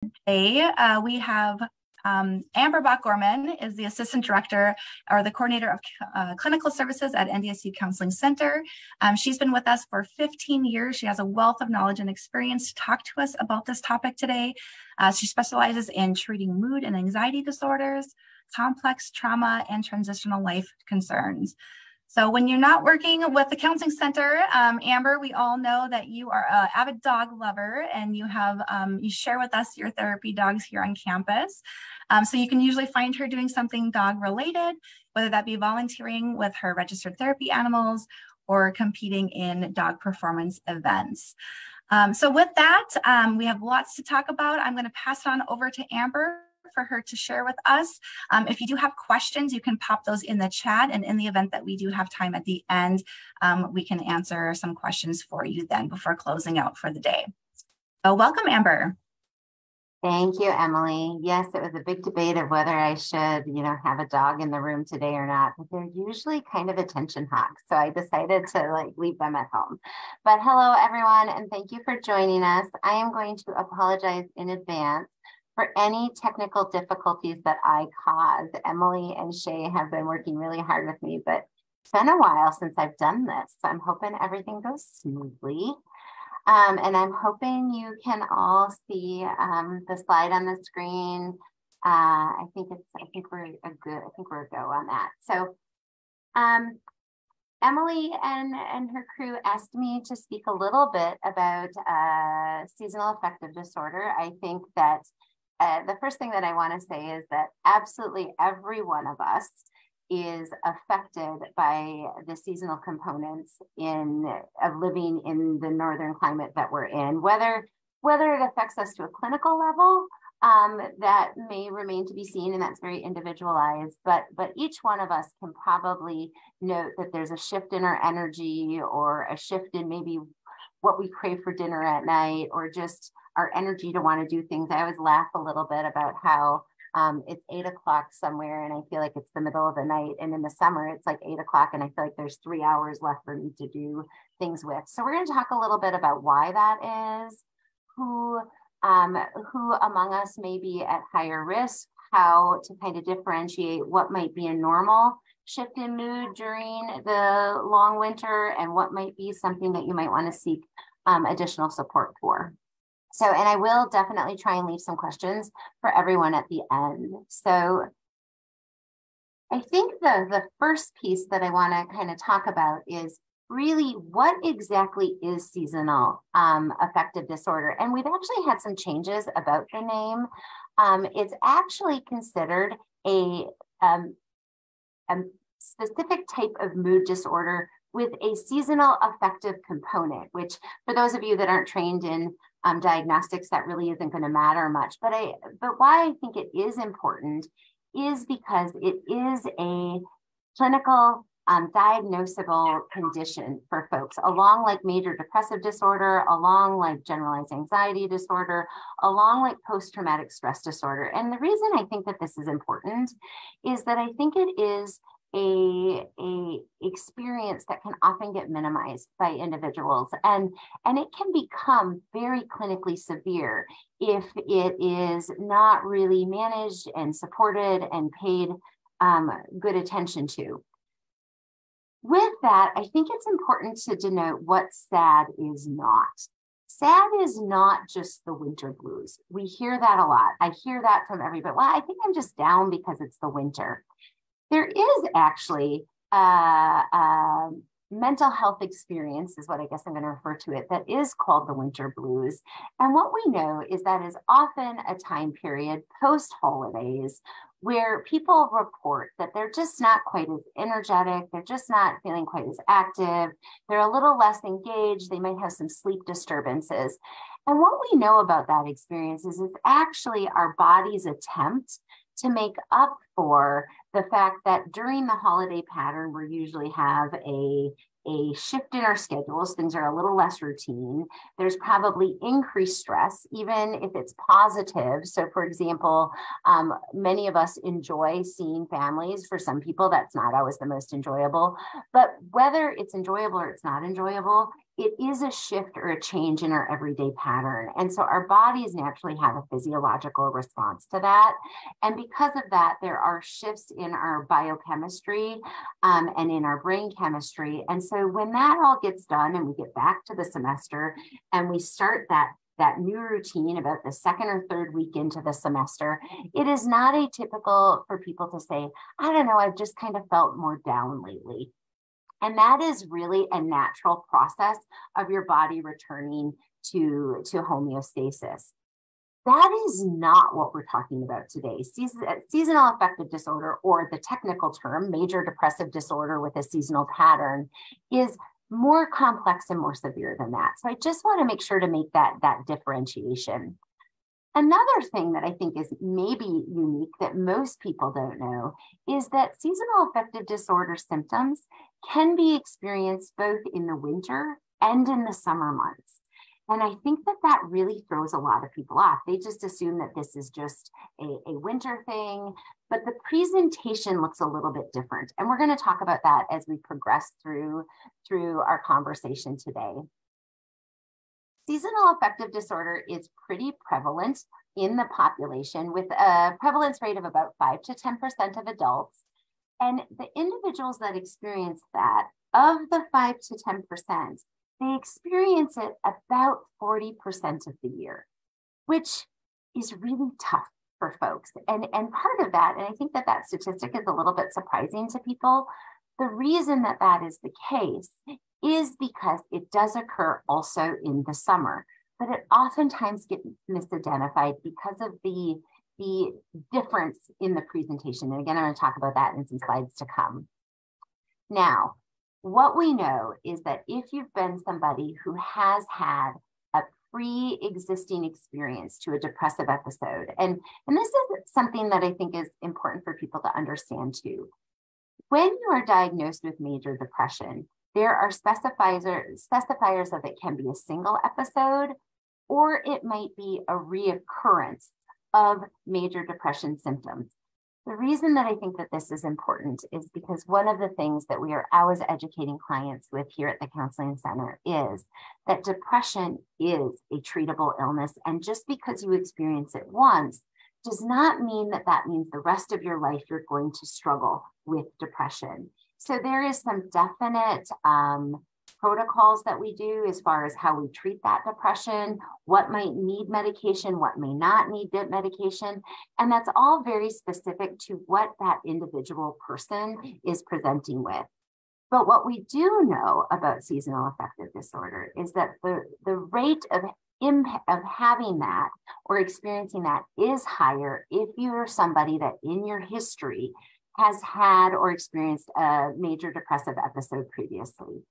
Today, we have Amber Bach-Gorman is the Assistant Director or the Coordinator of Clinical Services at NDSU Counseling Center. She's been with us for 15 years. She has a wealth of knowledge and experience to talk to us about this topic today. She specializes in treating mood and anxiety disorders, complex trauma, and transitional life concerns. So when you're not working with the counseling center, Amber, we all know that you are an avid dog lover, and you share with us your therapy dogs here on campus. So you can usually find her doing something dog related, whether that be volunteering with her registered therapy animals or competing in dog performance events. So with that, we have lots to talk about. I'm going to pass it on over to Amber for her to share with us. If you do have questions, you can pop those in the chat, and in the event that we do have time at the end, we can answer some questions for you then before closing out for the day. So welcome, Amber. Thank you, Emily. Yes, it was a big debate of whether I should, have a dog in the room today or not, but they're usually kind of attention hawks. So I decided to leave them at home. But hello, everyone, and thank you for joining us. I am going to apologize in advance for any technical difficulties that I caused. Emily and Shay have been working really hard with me, but it's been a while since I've done this. So I'm hoping everything goes smoothly. And I'm hoping you can all see the slide on the screen. I think we're a go on that. So Emily and her crew asked me to speak a little bit about seasonal affective disorder. I think that the first thing that I want to say is that absolutely every one of us is affected by the seasonal components of living in the northern climate that we're in, whether it affects us to a clinical level, that may remain to be seen, and that's very individualized, but each one of us can probably note that there's a shift in our energy, or a shift in maybe what we crave for dinner at night, or just our energy to want to do things. I always laugh a little bit about how it's 8 o'clock somewhere and I feel like it's the middle of the night, and in the summer it's like 8 o'clock and I feel like there's 3 hours left for me to do things with. So we're going to talk a little bit about why that is, who among us may be at higher risk, how to kind of differentiate what might be a normal shift in mood during the long winter and what might be something that you might want to seek additional support for. So, and I will definitely try and leave some questions for everyone at the end. So I think the first piece that I want to kind of talk about is really what exactly is seasonal affective disorder. And we've actually had some changes about the name. It's actually considered a specific type of mood disorder with a seasonal affective component, which for those of you that aren't trained in diagnostics, that really isn't going to matter much. But why I think it is important is because it is a clinical diagnosable condition for folks, along like major depressive disorder, along like generalized anxiety disorder, along like post-traumatic stress disorder. And the reason I think that this is important is that I think it is a experience that can often get minimized by individuals, and it can become very clinically severe if it is not really managed and supported and paid good attention to. With that, I think it's important to denote what SAD is not. SAD is not just the winter blues. We hear that a lot. I hear that from everybody. Well, I think I'm just down because it's the winter. There is actually a mental health experience, is what I guess I'm going to refer to it, that is called the winter blues. And what we know is that is often a time period post-holidays where people report that they're just not quite as energetic, they're just not feeling quite as active, they're a little less engaged, they might have some sleep disturbances. And what we know about that experience is it's actually our body's attempt to make up for the fact that during the holiday pattern, we usually have a shift in our schedules. Things are a little less routine. There's probably increased stress, even if it's positive. So for example, many of us enjoy seeing families. For some people, that's not always the most enjoyable, but whether it's enjoyable or it's not enjoyable, it is a shift or a change in our everyday pattern. And so our bodies naturally have a physiological response to that. And because of that, there are shifts in our biochemistry and in our brain chemistry. And so when that all gets done and we get back to the semester and we start that new routine about the second or third week into the semester, it is not atypical for people to say, I don't know, I've just kind of felt more down lately. And that is really a natural process of your body returning to homeostasis. That is not what we're talking about today. Seasonal affective disorder, or the technical term, major depressive disorder with a seasonal pattern, is more complex and more severe than that. So I just want to make sure to make that differentiation. Another thing that I think is maybe unique that most people don't know is that seasonal affective disorder symptoms can be experienced both in the winter and in the summer months. And I think that really throws a lot of people off. They just assume that this is just a winter thing, but the presentation looks a little bit different. And we're going to talk about that as we progress through our conversation today. Seasonal affective disorder is pretty prevalent in the population, with a prevalence rate of about 5 to 10% of adults. And the individuals that experience that, of the 5 to 10%, they experience it about 40% of the year, which is really tough for folks. And part of that, and I think that statistic is a little bit surprising to people, the reason that is the case is because it does occur also in the summer, but it oftentimes gets misidentified because of the difference in the presentation. And again, I'm going to talk about that in some slides to come. Now, what we know is that if you've been somebody who has had a pre-existing experience to a depressive episode, and this is something that I think is important for people to understand too. When you are diagnosed with major depression, there are specifiers of it can be a single episode, or it might be a reoccurrence of major depression symptoms. The reason that I think that this is important is because one of the things that we are always educating clients with here at the Counseling Center is that depression is a treatable illness. And just because you experience it once does not mean that means the rest of your life you're going to struggle with depression. So there is some definite protocols that we do as far as how we treat that depression, what might need medication, what may not need medication. And that's all very specific to what that individual person is presenting with. But what we do know about seasonal affective disorder is that the rate of having that or experiencing that is higher if you're somebody that in your history has had or experienced a major depressive episode previously.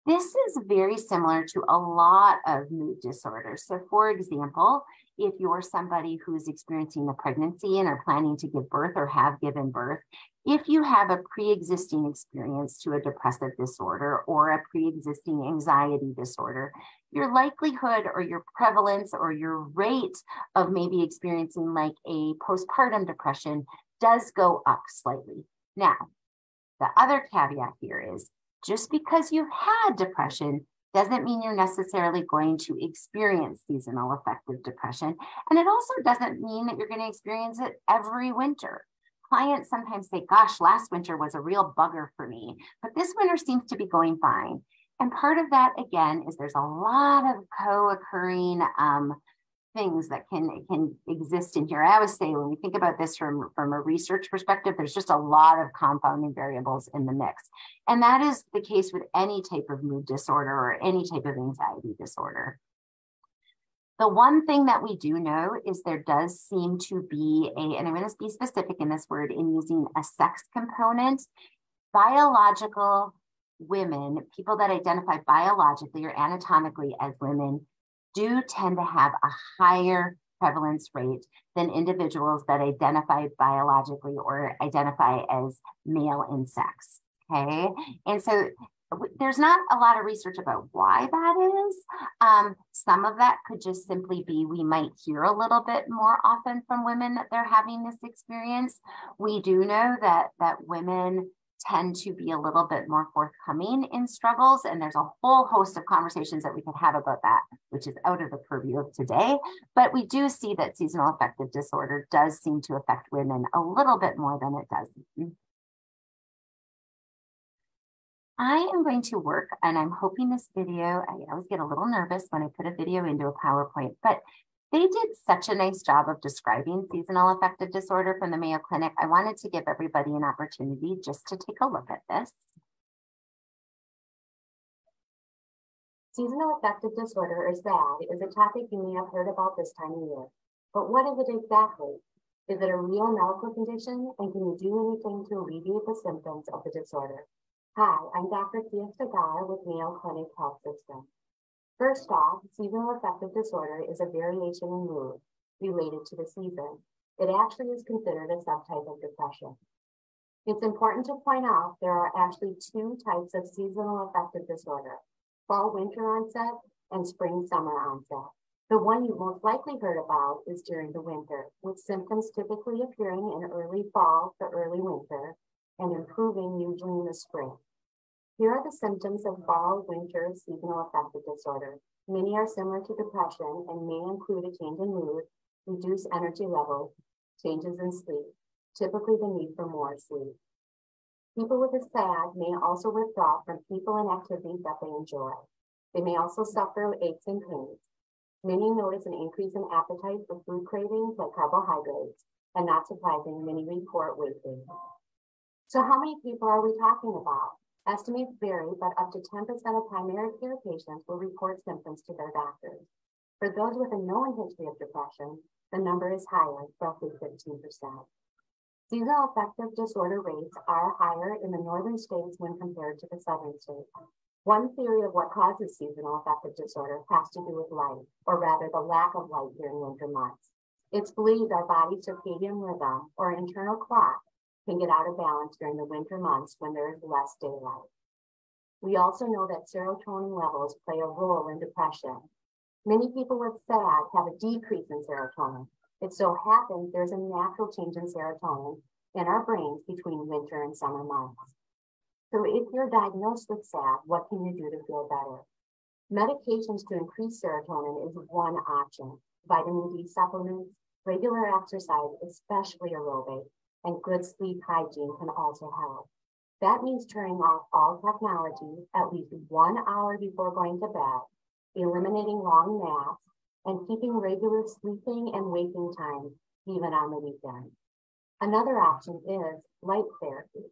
This is very similar to a lot of mood disorders. So for example, if you're somebody who's experiencing a pregnancy and are planning to give birth or have given birth, if you have a pre-existing experience to a depressive disorder or a pre-existing anxiety disorder, your likelihood or your prevalence or your rate of maybe experiencing like a postpartum depression does go up slightly. Now, the other caveat here is just because you've had depression doesn't mean you're necessarily going to experience seasonal affective depression. And it also doesn't mean that you're going to experience it every winter. Clients sometimes say, gosh, last winter was a real bugger for me, but this winter seems to be going fine. And part of that, again, is there's a lot of co-occurring things that can exist in here. I always say when we think about this from a research perspective, there's just a lot of confounding variables in the mix. And that is the case with any type of mood disorder or any type of anxiety disorder. The one thing that we do know is there does seem to be and I'm going to be specific in this word in using a sex component. Biological women, people that identify biologically or anatomically as women, do tend to have a higher prevalence rate than individuals that identify biologically or identify as male in sex, okay? And so there's not a lot of research about why that is. Some of that could just simply be we might hear a little bit more often from women that they're having this experience. We do know that women tend to be a little bit more forthcoming in struggles. And there's a whole host of conversations that we could have about that, which is out of the purview of today. But we do see that seasonal affective disorder does seem to affect women a little bit more than it does men. I am going to work, and I'm hoping this video, I always get a little nervous when I put a video into a PowerPoint, but they did such a nice job of describing seasonal affective disorder from the Mayo Clinic. I wanted to give everybody an opportunity just to take a look at this. Seasonal affective disorder, or SAD, is a topic you may have heard about this time of year. But what is it exactly? Is it a real medical condition, and can you do anything to alleviate the symptoms of the disorder? Hi, I'm Dr. Thea Stagar with Mayo Clinic Health System. First off, seasonal affective disorder is a variation in mood related to the season. It actually is considered a subtype of depression. It's important to point out there are actually two types of seasonal affective disorder: fall-winter onset and spring-summer onset. The one you most likely heard about is during the winter, with symptoms typically appearing in early fall to early winter and improving usually in the spring. Here are the symptoms of fall-winter seasonal affective disorder. Many are similar to depression and may include a change in mood, reduced energy levels, changes in sleep, typically the need for more sleep. People with a SAD may also withdraw from people and activities that they enjoy. They may also suffer aches and pains. Many notice an increase in appetite for food cravings like carbohydrates, and not surprising, many report weight gain. So how many people are we talking about? Estimates vary, but up to 10% of primary care patients will report symptoms to their doctors. For those with a known history of depression, the number is higher, roughly 15%. Seasonal affective disorder rates are higher in the northern states when compared to the southern states. One theory of what causes seasonal affective disorder has to do with light, or rather the lack of light during winter months. It's believed our body's circadian rhythm, or internal clock, can get out of balance during the winter months when there is less daylight. We also know that serotonin levels play a role in depression. Many people with SAD have a decrease in serotonin. It so happens there's a natural change in serotonin in our brains between winter and summer months. So if you're diagnosed with SAD, what can you do to feel better? Medications to increase serotonin is one option. Vitamin D supplements, regular exercise, especially aerobic, and good sleep hygiene can also help. That means turning off all technology at least 1 hour before going to bed, eliminating long naps, and keeping regular sleeping and waking times, even on the weekends. Another option is light therapy.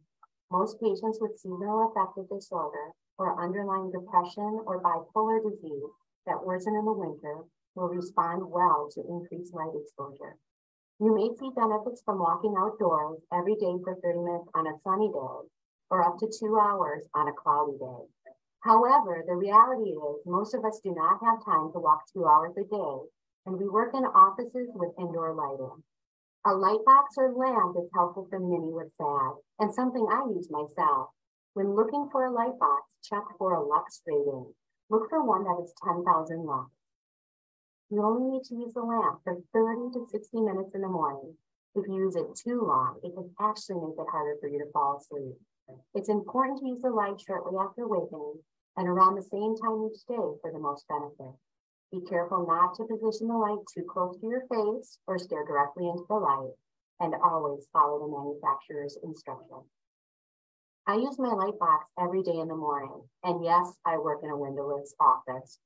Most patients with seasonal affective disorder or underlying depression or bipolar disease that worsen in the winter will respond well to increased light exposure. You may see benefits from walking outdoors every day for 30 minutes on a sunny day, or up to 2 hours on a cloudy day. However, the reality is most of us do not have time to walk 2 hours a day, and we work in offices with indoor lighting. A light box or lamp is helpful for many with SAD, and something I use myself. When looking for a light box, check for a lux rating. Look for one that is 10,000 lux. You only need to use the lamp for 30 to 60 minutes in the morning. If you use it too long, it can actually make it harder for you to fall asleep. It's important to use the light shortly after waking and around the same time each day for the most benefit. Be careful not to position the light too close to your face or stare directly into the light, and always follow the manufacturer's instructions. I use my light box every day in the morning, and yes, I work in a windowless office.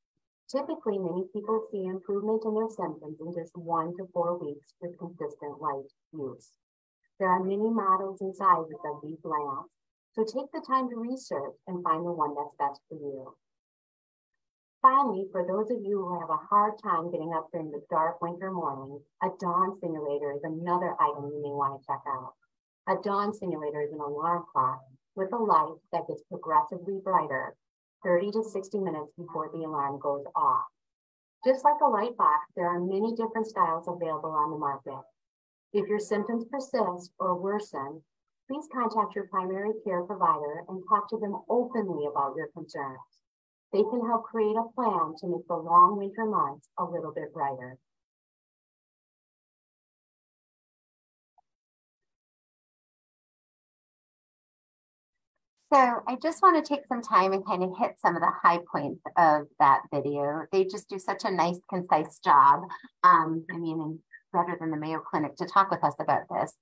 Typically, many people see improvement in their symptoms in just 1 to 4 weeks with consistent light use. There are many models and sizes of these lamps, so take the time to research and find the one that's best for you. Finally, for those of you who have a hard time getting up during the dark winter mornings, a dawn simulator is another item you may want to check out. A dawn simulator is an alarm clock with a light that gets progressively brighter 30 to 60 minutes before the alarm goes off. Just like a light box, there are many different styles available on the market. If your symptoms persist or worsen, please contact your primary care provider and talk to them openly about your concerns. They can help create a plan to make the long winter months a little bit brighter. So I just want to take some time and kind of hit some of the high points of that video. They just do such a nice, concise job. And better than the Mayo Clinic to talk with us about this.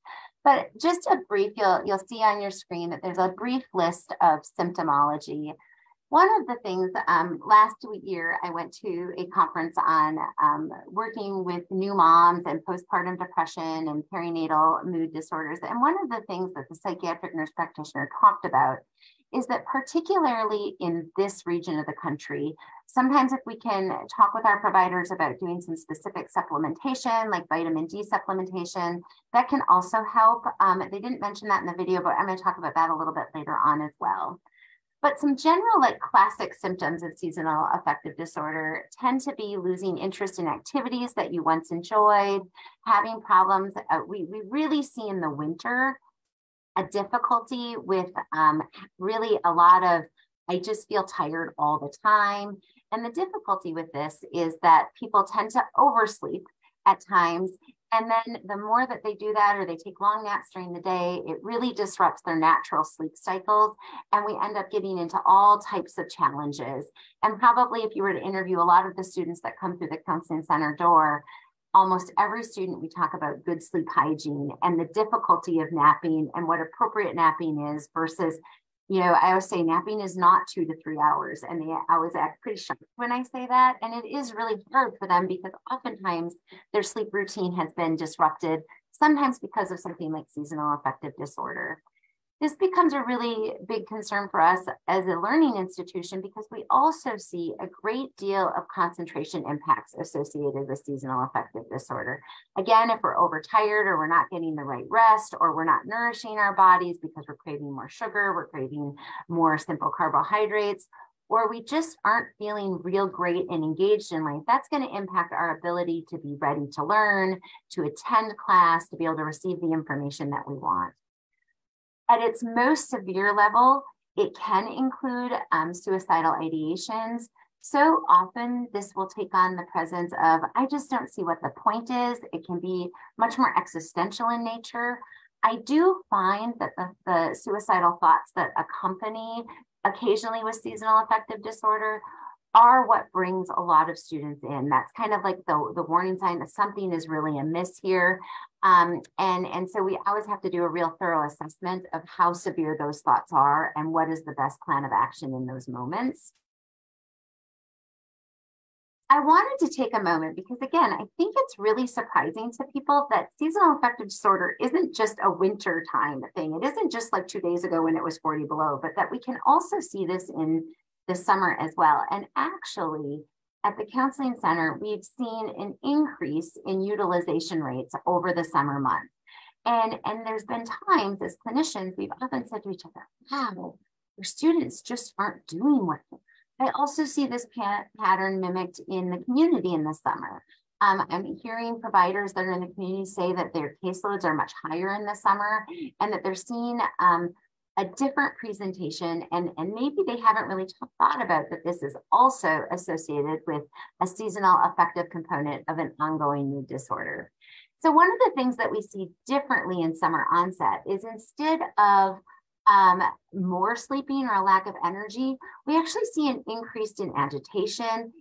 But just a brief, you'll see on your screen that there's a brief list of symptomology. One of the things, last year, I went to a conference on working with new moms and postpartum depression and perinatal mood disorders. And one of the things that the psychiatric nurse practitioner talked about is that particularly in this region of the country, sometimes if we can talk with our providers about doing some specific supplementation, like vitamin D supplementation, that can also help. They didn't mention that in the video, but I'm going to talk about that a little bit later on as well. But some general, like classic symptoms of seasonal affective disorder tend to be losing interest in activities that you once enjoyed, having problems. We really see in the winter a difficulty with really a lot of, I just feel tired all the time. And the difficulty with this is that people tend to oversleep at times. And then the more that they do that, or they take long naps during the day, it really disrupts their natural sleep cycles. And we end up getting into all types of challenges. And probably if you were to interview a lot of the students that come through the counseling center door, almost every student, we talk about good sleep hygiene and the difficulty of napping and what appropriate napping is versus, I always say napping is not 2 to 3 hours. And they always act pretty shocked when I say that. And it is really hard for them because oftentimes their sleep routine has been disrupted, sometimes because of something like seasonal affective disorder. This becomes a really big concern for us as a learning institution because we also see a great deal of concentration impacts associated with seasonal affective disorder. Again, if we're overtired or we're not getting the right rest or we're not nourishing our bodies because we're craving more sugar, we're craving more simple carbohydrates, or we just aren't feeling real great and engaged in life, that's going to impact our ability to be ready to learn, to attend class, to be able to receive the information that we want. At its most severe level, it can include suicidal ideations. So often this will take on the presence of, I just don't see what the point is. It can be much more existential in nature. I do find that the suicidal thoughts that accompany occasionally with seasonal affective disorder are what brings a lot of students in. That's kind of like the warning sign that something is really amiss here. And so we always have to do a real thorough assessment of how severe those thoughts are and what is the best plan of action in those moments. I wanted to take a moment because, again, I think it's really surprising to people that seasonal affective disorder isn't just a winter time thing. It isn't just like 2 days ago when it was 40 below, but that we can also see this in the summer as well. And actually, at the counseling center, we've seen an increase in utilization rates over the summer months. And there's been times as clinicians, we've often said to each other, wow, our students just aren't doing well. I also see this pattern mimicked in the community in the summer. I'm hearing providers that are in the community say that their caseloads are much higher in the summer and that they're seeing a different presentation, and maybe they haven't really thought about that this is also associated with a seasonal affective component of an ongoing mood disorder. So one of the things that we see differently in summer onset is instead of more sleeping or a lack of energy, we actually see an increase in agitation,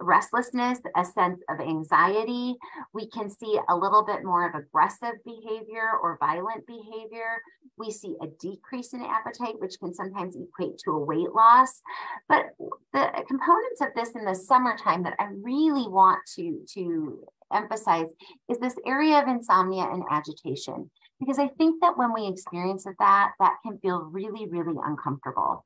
restlessness, a sense of anxiety. We can see a little bit more of aggressive behavior or violent behavior. We see a decrease in appetite, which can sometimes equate to a weight loss. But the components of this in the summertime that I really want to emphasize is this area of insomnia and agitation, because I think that when we experience that can feel really, really uncomfortable.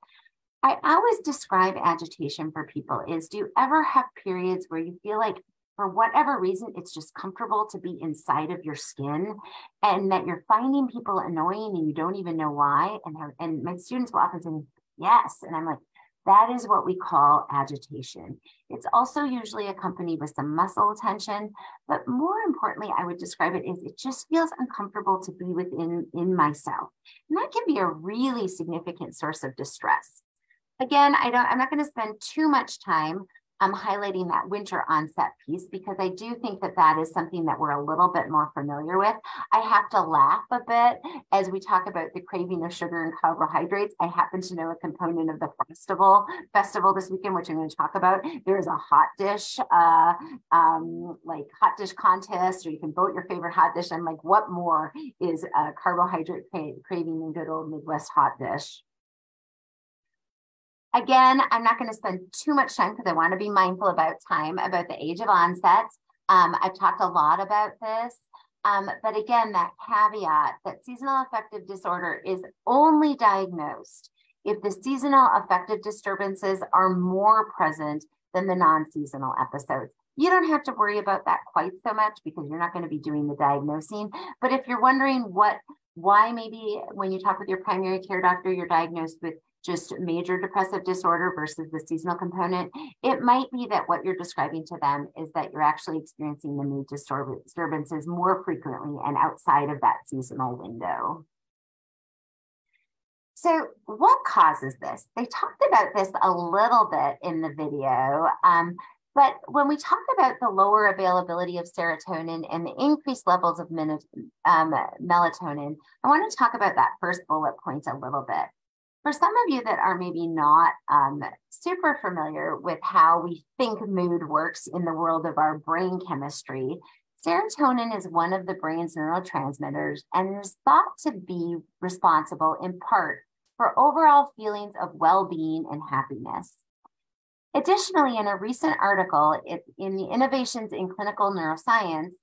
I always describe agitation for people is, do you ever have periods where you feel like for whatever reason, it's just comfortable to be inside of your skin and that you're finding people annoying and you don't even know why? And my students will often say, yes. And I'm like, that is what we call agitation. It's also usually accompanied with some muscle tension, but more importantly, I would describe it as it just feels uncomfortable to be within myself. And that can be a really significant source of distress. Again, I'm not going to spend too much time highlighting that winter onset piece, because I do think that that is something that we're a little bit more familiar with. I have to laugh a bit as we talk about the craving of sugar and carbohydrates. I happen to know a component of the festival this weekend, which I'm going to talk about. There's a hot dish, like hot dish contest, or you can vote your favorite hot dish. I'm like, what more is a carbohydrate craving than good old Midwest hot dish? Again, I'm not going to spend too much time because I want to be mindful about time, about the age of onset. I've talked a lot about this, but again, that caveat that seasonal affective disorder is only diagnosed if the seasonal affective disturbances are more present than the non-seasonal episodes. You don't have to worry about that quite so much because you're not going to be doing the diagnosing. But if you're wondering why maybe when you talk with your primary care doctor, you're diagnosed with just major depressive disorder versus the seasonal component, it might be that what you're describing to them is that you're actually experiencing the mood disturbances more frequently and outside of that seasonal window. So what causes this? They talked about this a little bit in the video, but when we talk about the lower availability of serotonin and the increased levels of melatonin, I want to talk about that first bullet point a little bit. For some of you that are maybe not super familiar with how we think mood works in the world of our brain chemistry, serotonin is one of the brain's neurotransmitters and is thought to be responsible in part for overall feelings of well-being and happiness. Additionally, in a recent article in the Innovations in Clinical Neuroscience,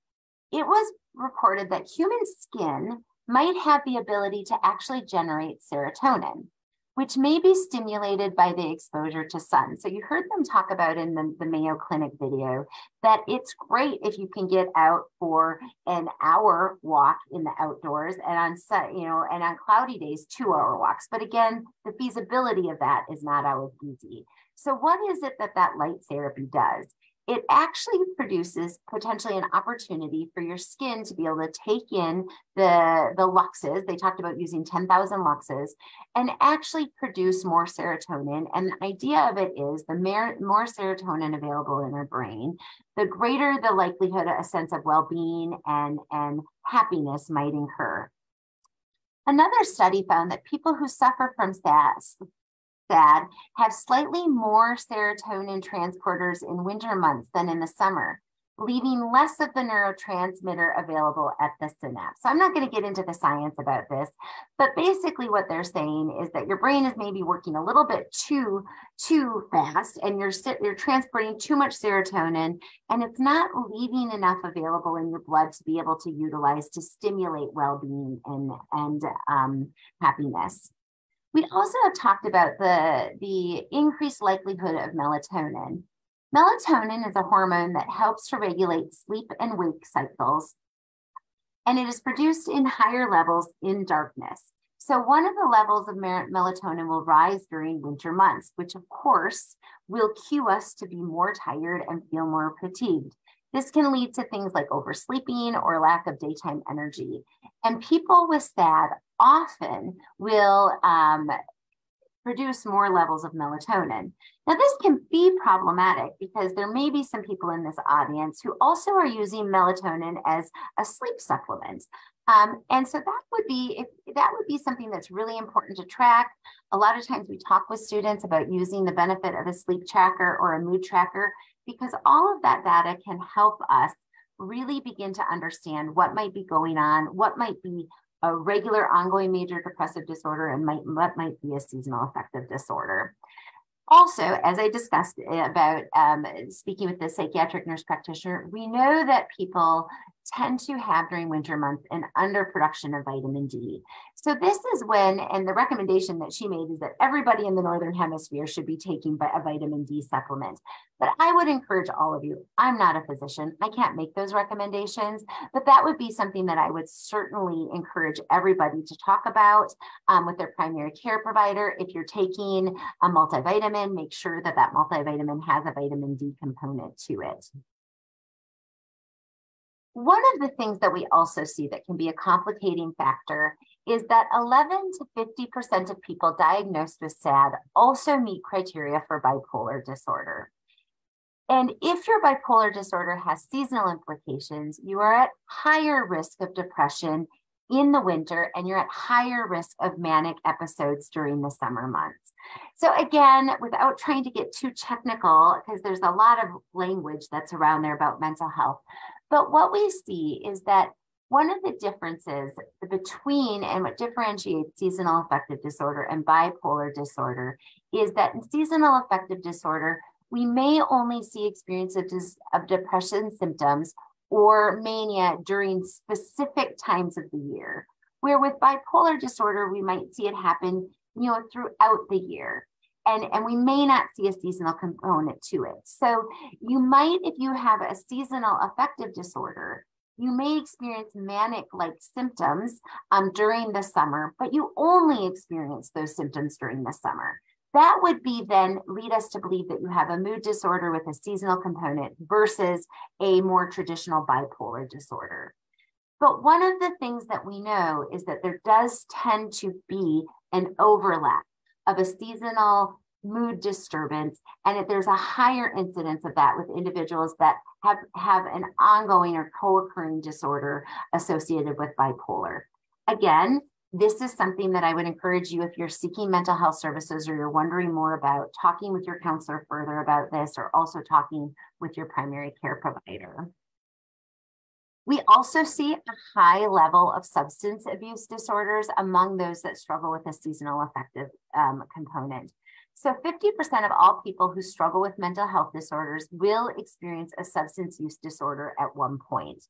it was reported that human skin might have the ability to actually generate serotonin, which may be stimulated by the exposure to sun. So you heard them talk about in the Mayo Clinic video that it's great if you can get out for an hour walk in the outdoors, and on cloudy days, 2-hour walks. But again, the feasibility of that is not always easy. So what is it that light therapy does? It actually produces potentially an opportunity for your skin to be able to take in the luxes. They talked about using 10,000 luxes and actually produce more serotonin. And the idea of it is the more serotonin available in our brain, the greater the likelihood a sense of well-being and happiness might incur. Another study found that people who suffer from SAD have slightly more serotonin transporters in winter months than in the summer, leaving less of the neurotransmitter available at the synapse. So I'm not going to get into the science about this, but basically what they're saying is that your brain is maybe working a little bit too fast, and you're transporting too much serotonin, and it's not leaving enough available in your blood to be able to utilize to stimulate well-being and happiness. We also have talked about the increased likelihood of melatonin. Melatonin is a hormone that helps to regulate sleep and wake cycles, and it is produced in higher levels in darkness. So one of the levels of melatonin will rise during winter months, which of course will cue us to be more tired and feel more fatigued. This can lead to things like oversleeping or lack of daytime energy. And people with SAD often will produce more levels of melatonin. Now, this can be problematic because there may be some people in this audience who also are using melatonin as a sleep supplement. And so that would be something that's really important to track. A lot of times we talk with students about using the benefit of a sleep tracker or a mood tracker, because all of that data can help us really begin to understand what might be going on, what might be a regular ongoing major depressive disorder, and what might be a seasonal affective disorder. Also, as I discussed about speaking with the psychiatric nurse practitioner, we know that people tend to have during winter months an underproduction of vitamin D. So this is when, and the recommendation that she made is that everybody in the Northern Hemisphere should be taking a vitamin D supplement. But I would encourage all of you, I'm not a physician, I can't make those recommendations, but that would be something that I would certainly encourage everybody to talk about with their primary care provider. If you're taking a multivitamin, make sure that that multivitamin has a vitamin D component to it. One of the things that we also see that can be a complicating factor is that 11 to 50% of people diagnosed with SAD also meet criteria for bipolar disorder. And if your bipolar disorder has seasonal implications, you are at higher risk of depression in the winter, and you're at higher risk of manic episodes during the summer months. So again, without trying to get too technical, because there's a lot of language that's around there about mental health, but what we see is that one of the differences between and what differentiates seasonal affective disorder and bipolar disorder is that in seasonal affective disorder, we may only see experiences of depression symptoms or mania during specific times of the year, where with bipolar disorder, we might see it happen, throughout the year. And we may not see a seasonal component to it. So you might, if you have a seasonal affective disorder, you may experience manic-like symptoms during the summer, but you only experience those symptoms during the summer. That would be then lead us to believe that you have a mood disorder with a seasonal component versus a more traditional bipolar disorder. But one of the things that we know is that there does tend to be an overlap of a seasonal mood disturbance, and that there's a higher incidence of that with individuals that have an ongoing or co-occurring disorder associated with bipolar. Again, this is something that I would encourage you, if you're seeking mental health services or you're wondering more about, talking with your counselor further about this, or also talking with your primary care provider. We also see a high level of substance abuse disorders among those that struggle with a seasonal affective component. So 50% of all people who struggle with mental health disorders will experience a substance use disorder at one point.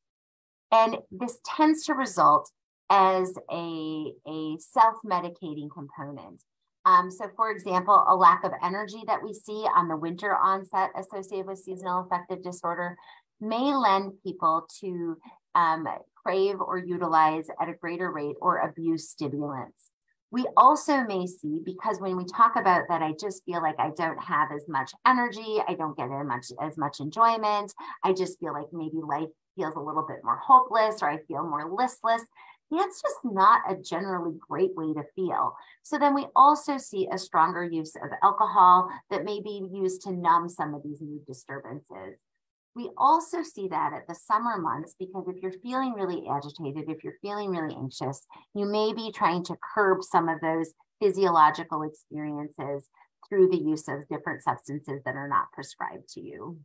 And this tends to result as a self-medicating component. So for example, a lack of energy that we see on the winter onset associated with seasonal affective disorder may lend people to crave or utilize at a greater rate or abuse stimulants. We also may see, because when we talk about that, I just feel like I don't have as much energy, I don't get as much enjoyment, I just feel like maybe life feels a little bit more hopeless, or I feel more listless. That's just not a generally great way to feel. So then we also see a stronger use of alcohol that may be used to numb some of these mood disturbances. We also see that at the summer months, because if you're feeling really agitated, if you're feeling really anxious, you may be trying to curb some of those physiological experiences through the use of different substances that are not prescribed to you.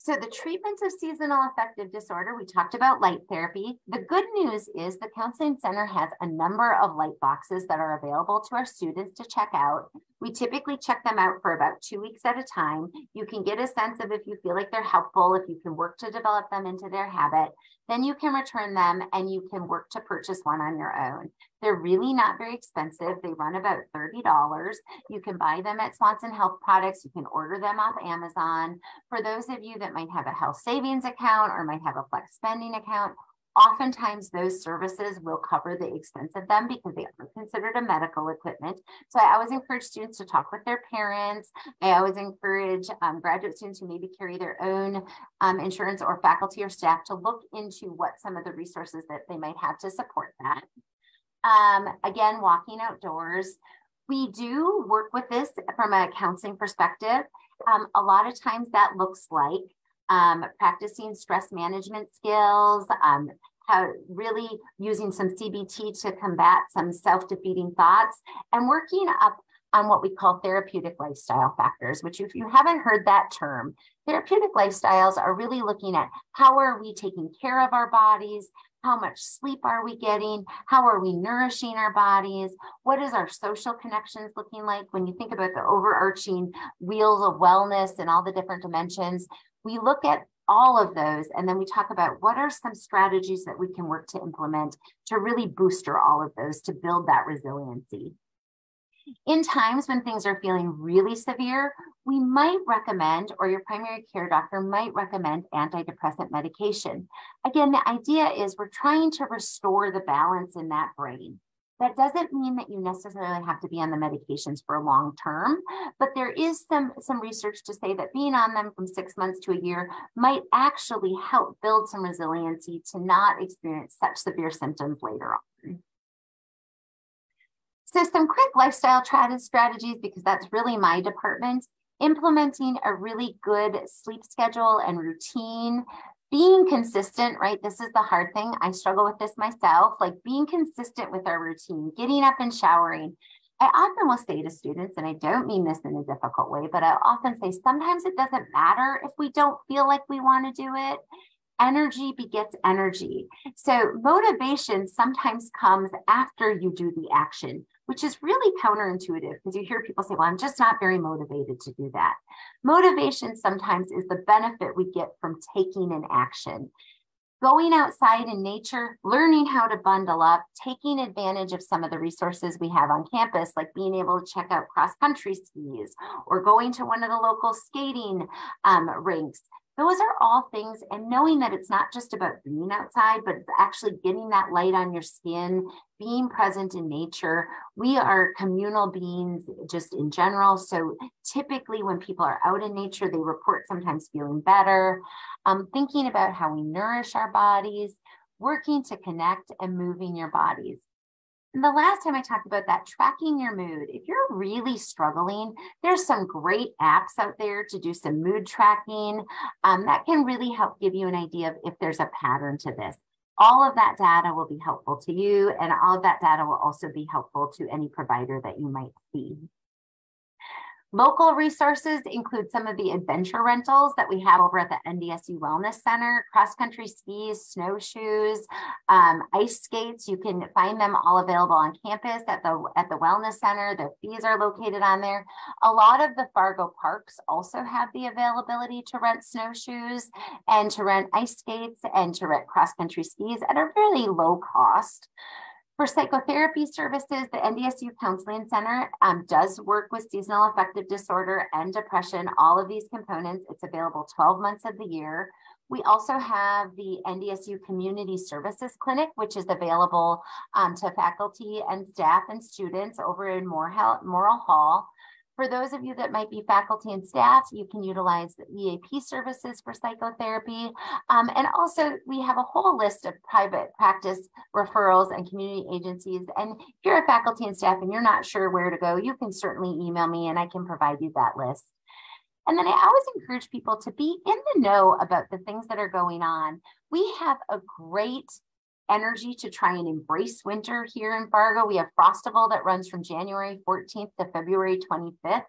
So the treatments of seasonal affective disorder, we talked about light therapy. The good news is the Counseling Center has a number of light boxes that are available to our students to check out. We typically check them out for about 2 weeks at a time. You can get a sense of if you feel like they're helpful, if you can work to develop them into their habit, then you can return them and you can work to purchase one on your own. They're really not very expensive. They run about $30. You can buy them at Swanson Health Products. You can order them off Amazon. For those of you that might have a health savings account or might have a flex spending account, oftentimes those services will cover the expense of them because they are considered a medical equipment. So I always encourage students to talk with their parents. I always encourage graduate students who maybe carry their own insurance or faculty or staff to look into what some of the resources that they might have to support that. Again, walking outdoors. We do work with this from a counseling perspective. A lot of times that looks like practicing stress management skills, how really using some CBT to combat some self-defeating thoughts, and working up on what we call therapeutic lifestyle factors, which if you haven't heard that term, therapeutic lifestyles are really looking at how are we taking care of our bodies, how much sleep are we getting, how are we nourishing our bodies, what is our social connections looking like. When you think about the overarching wheels of wellness and all the different dimensions, we look at all of those, and then we talk about what are some strategies that we can work to implement to really booster all of those to build that resiliency. In times when things are feeling really severe, we might recommend, or your primary care doctor might recommend, antidepressant medication. Again, the idea is we're trying to restore the balance in that brain. That doesn't mean that you necessarily have to be on the medications for a long term, but there is some research to say that being on them from 6 months to a year might actually help build some resiliency to not experience such severe symptoms later on. So some quick lifestyle strategies, because that's really my department. implementing a really good sleep schedule and routine, being consistent, right? This is the hard thing. I struggle with this myself, like being consistent with our routine, getting up and showering. I often will say to students, and I don't mean this in a difficult way, but I often say sometimes it doesn't matter if we don't feel like we want to do it. Energy begets energy. So motivation sometimes comes after you do the action, which is really counterintuitive because you hear people say, well, I'm just not very motivated to do that. Motivation sometimes is the benefit we get from taking an action. Going outside in nature, learning how to bundle up, taking advantage of some of the resources we have on campus, like being able to check out cross-country skis or going to one of the local skating rinks. Those are all things, and knowing that it's not just about being outside, but actually getting that light on your skin, being present in nature. We are communal beings just in general. So typically when people are out in nature, they report sometimes feeling better, thinking about how we nourish our bodies, working to connect and moving your bodies. And the last time I talked about that, tracking your mood. If you're really struggling, there's some great apps out there to do some mood tracking that can really help give you an idea of if there's a pattern to this. All of that data will be helpful to you, and all of that data will also be helpful to any provider that you might see. Local resources include some of the adventure rentals that we have over at the NDSU Wellness Center, cross-country skis, snowshoes, ice skates. You can find them all available on campus at the Wellness Center. The fees are located on there. A lot of the Fargo parks also have the availability to rent snowshoes and to rent ice skates and to rent cross-country skis at a really low cost. For psychotherapy services, the NDSU Counseling Center does work with seasonal affective disorder and depression, all of these components. It's available 12 months of the year. We also have the NDSU Community Services Clinic, which is available to faculty and staff and students over in Morrill Hall. For those of you that might be faculty and staff, you can utilize the EAP services for psychotherapy. And also we have a whole list of private practice referrals and community agencies. And if you're a faculty and staff and you're not sure where to go, you can certainly email me and I can provide you that list. And then I always encourage people to be in the know about the things that are going on. We have a great energy to try and embrace winter here in Fargo. We have Frostival that runs from January 14th to February 25th.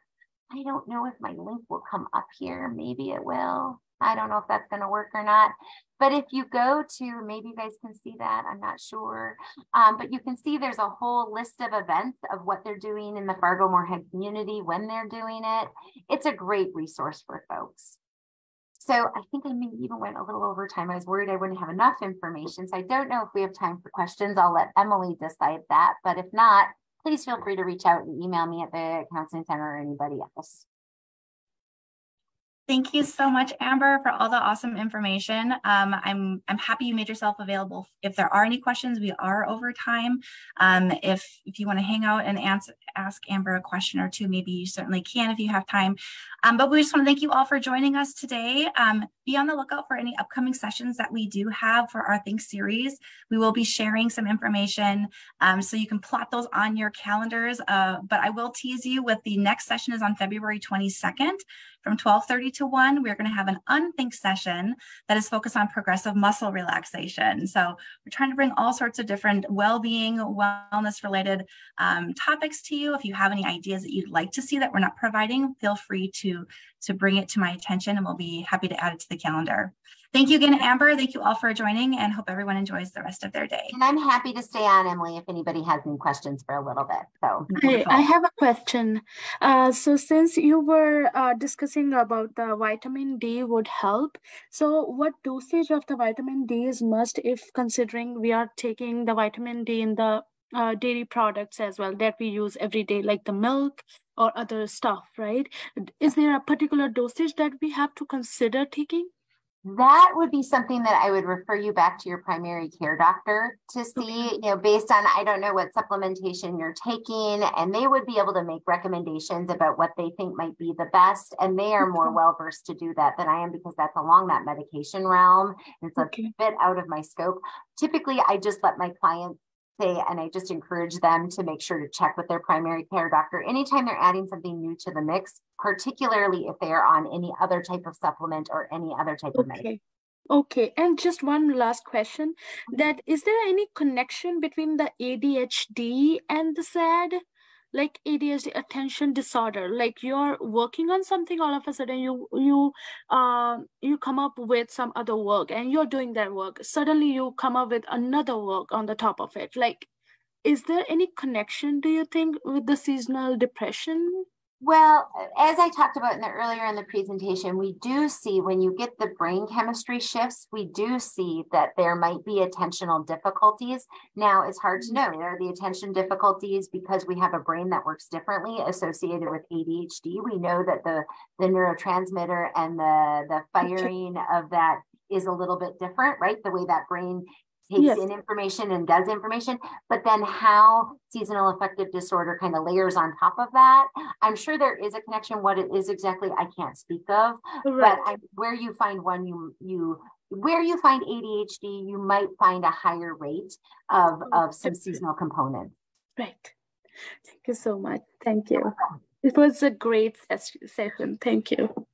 I don't know if my link will come up here. Maybe it will. I don't know if that's going to work or not. But if you go to, maybe you guys can see that, I'm not sure. But you can see there's a whole list of events of what they're doing in the Fargo-Moorhead community when they're doing it. It's a great resource for folks. So I think I maybe even went a little over time. I was worried I wouldn't have enough information. So I don't know if we have time for questions. I'll let Emily decide that. But if not, please feel free to reach out and email me at the Counseling Center or anybody else. Thank you so much, Amber, for all the awesome information. I'm happy you made yourself available. If there are any questions, we are over time. If you want to hang out and ask Amber a question or two, maybe you certainly can if you have time. But we just want to thank you all for joining us today. Be on the lookout for any upcoming sessions that we do have for our Think series. We will be sharing some information so you can plot those on your calendars. But I will tease you with the next session is on February 22nd. From 12:30 to 1, we're going to have an unthink session that is focused on progressive muscle relaxation. So we're trying to bring all sorts of different well-being, wellness-related topics to you. If you have any ideas that you'd like to see that we're not providing, feel free to bring it to my attention and we'll be happy to add it to the calendar. Thank you again, Amber. Thank you all for joining and hope everyone enjoys the rest of their day. And I'm happy to stay on, Emily, if anybody has any questions for a little bit. So I have a question. So since you were discussing about the vitamin D would help, so what dosage of the vitamin D is must if considering we are taking the vitamin D in the dairy products as well that we use every day, like the milk or other stuff, right? Is there a particular dosage that we have to consider taking? That would be something that I would refer you back to your primary care doctor to see, based on, I don't know what supplementation you're taking, and they would be able to make recommendations about what they think might be the best. And they are more well-versed to do that than I am because that's along that medication realm. It's a bit out of my scope. Typically, I just let my clients say, and I just encourage them to make sure to check with their primary care doctor anytime they're adding something new to the mix, particularly if they are on any other type of supplement or any other type of medication. Okay, and just one last question, that is there any connection between the ADHD and the SAD? Like ADHD, attention disorder, like you're working on something, all of a sudden you come up with some other work and you're doing that work. Suddenly you come up with another work on the top of it. Like, is there any connection, do you think, with the seasonal depression? Well, as I talked about earlier in the presentation, we do see when you get the brain chemistry shifts, we do see that there might be attentional difficulties. Now, it's hard to know. Are the attention difficulties because we have a brain that works differently associated with ADHD? We know that the neurotransmitter and the firing of that is a little bit different, right? The way that brain takes in information and does information, but then how seasonal affective disorder kind of layers on top of that. I'm sure there is a connection. What it is exactly, I can't speak of, but where you find one, where you find ADHD, you might find a higher rate of some seasonal components. Right. Thank you so much. Thank you. It was a great session. Thank you.